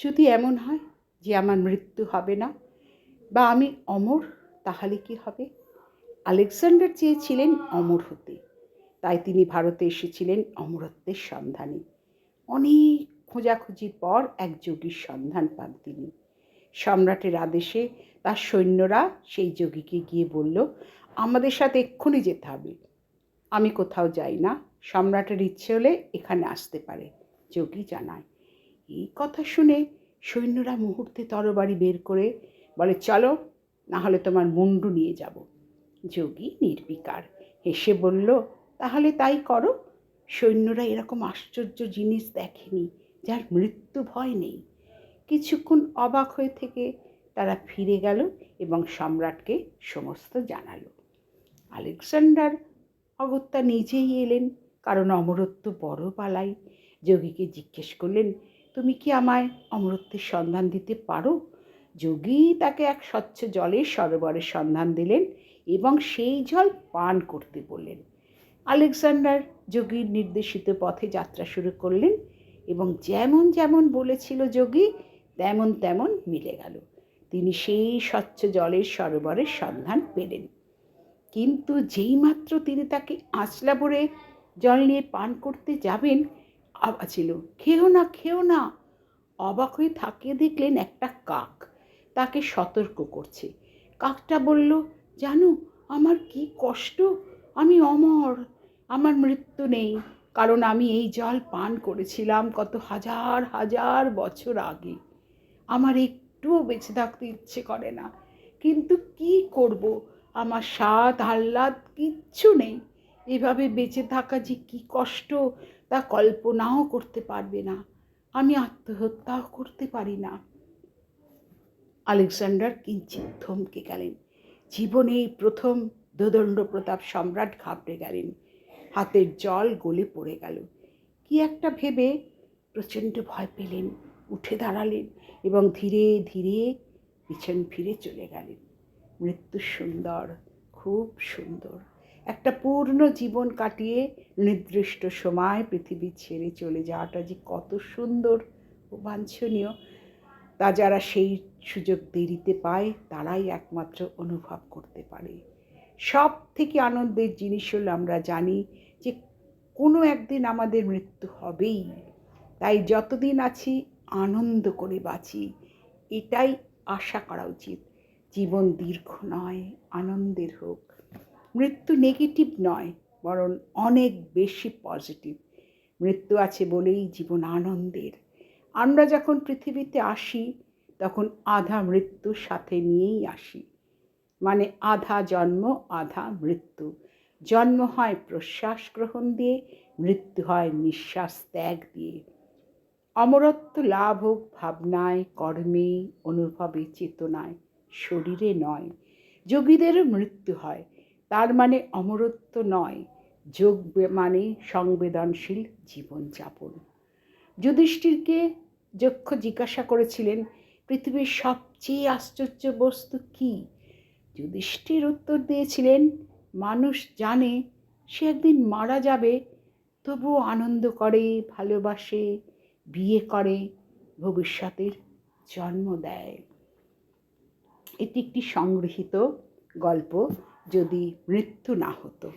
যদি এমন হয় যে আমার মৃত্যু হবে না বা আমি অমর, তাহলে কি হবে? আলেকজান্ডার চেয়েছিলেন অমর হতে, তাই তিনি ভারতে এসেছিলেন অমরত্বের সন্ধানে। অনেক খোঁজাখুঁজির পর এক যোগীর সন্ধান পান তিনি। সম্রাটের আদেশে তার সৈন্যরা সেই যোগীকে গিয়ে বলল, আমাদের সাথে এক্ষুনি যেতে হবে। আমি কোথাও যাই না, সম্রাটের ইচ্ছে হলে এখানে আসতে পারে, যোগী জানায়। এই কথা শুনে সৈন্যরা মুহূর্তে তরবারি বের করে বলে, চলো, না হলে তোমার মুন্ডু নিয়ে যাব। যোগী নির্বিকার হেসে বলল, তাহলে তাই করো। সৈন্যরা এরকম আশ্চর্য জিনিস দেখেনি, যার মৃত্যু ভয় নেই। কিছুক্ষণ অবাক হয়ে থেকে তারা ফিরে গেল এবং সম্রাটকে সমস্ত জানালো। আলেকজান্ডার অগত্যা নিজেই এলেন, কারণ অমরত্ব বড় পালাই। যোগীকে জিজ্ঞেস করলেন, তুমি কি আমায় অমরত্বের সন্ধান দিতে পারো? যোগী তাকে এক স্বচ্ছ জলের সরোবরের সন্ধান দিলেন এবং সেই জল পান করতে বললেন। আলেকজান্ডার যোগীর নির্দেশিত পথে যাত্রা শুরু করলেন এবং যেমন যেমন বলেছিল যোগী তেমন তেমন মিলে গেল। তিনি সেই স্বচ্ছ জলের সরোবরের সন্ধান পেলেন। কিন্তু যেইমাত্র তিনি তাকে আঁচলা ভরে জল নিয়ে পান করতে যাবেন, আওয়াজ এলো, খেও না, খেও না। অবাক হয়ে থাকিয়ে দেখলেন একটা কাক তাকে সতর্ক করছে। কাকটা বলল, জানো আমার কি কষ্ট, আমি অমর, আমার মৃত্যু নেই, কারণ আমি এই জল পান করেছিলাম কত হাজার হাজার বছর আগে। আমার একটুও বেঁচে থাকতে ইচ্ছে করে না, কিন্তু কি করব, আমার স্বাদ আহ্লাদ কিচ্ছু নেই। এভাবে বেঁচে থাকা যে কি কষ্ট তা কল্পনাও করতে পারবে না। আমি আত্মহত্যাও করতে পারি না। আলেকজান্ডার কিঞ্চিৎ থমকে গেলেন। জীবনে প্রথম দোদণ্ড প্রতাপ সম্রাট ঘাবড়ে গেলেন। হাতের জল গলে পড়ে গেল। কি একটা ভেবে প্রচণ্ড ভয় পেলেন, উঠে দাঁড়ালেন এবং ধীরে ধীরে পিছন ফিরে চলে গেলেন। মৃত্যু সুন্দর, খুব সুন্দর। একটা পূর্ণ জীবন কাটিয়ে নির্দিষ্ট সময় পৃথিবী ছেড়ে চলে যাওয়াটা যে কত সুন্দর ও বাঞ্ছনীয়, তা যারা সেই সুযোগ দেরিতে পায় তারাই একমাত্র অনুভব করতে পারে। সব থেকে আনন্দের জিনিস হলো আমরা জানি যে কোনো একদিন আমাদের মৃত্যু হবেই। তাই যতদিন আছি আনন্দ করে বাঁচি, এটাই আশা করা উচিত। জীবন দীর্ঘ নয়, আনন্দের হোক। মৃত্যু নেগেটিভ নয়, বরং অনেক বেশি পজিটিভ। মৃত্যু আছে বলেই জীবন আনন্দের। আমরা যখন পৃথিবীতে আসি তখন আধা মৃত্যুর সাথে নিয়েই আসি, মানে আধা জন্ম আধা মৃত্যু। জন্ম হয় প্রশ্বাস গ্রহণ দিয়ে, মৃত্যু হয় নিঃশ্বাস ত্যাগ দিয়ে। অমরত্ব লাভ হোক ভাবনায়, কর্মে, অনুভবে, চেতনায়, শরীরে নয়। যোগীদেরও মৃত্যু হয়, তার মানে অমরত্ব নয়। যোগ মানে সংবেদনশীল জীবনযাপন। যুধিষ্ঠিরকে যক্ষ জিজ্ঞাসা করেছিলেন, পৃথিবীর সবচেয়ে আশ্চর্য বস্তু কী? যুধিষ্ঠির উত্তর দিয়েছিলেন, মানুষ জানে সে একদিন মারা যাবে, তবুও আনন্দ করে, ভালোবাসে, বিয়ে করে, ভবিষ্যতের জন্ম দেয়। এটি একটি সংগৃহীত গল্প, যদি মৃত্যু না হতো।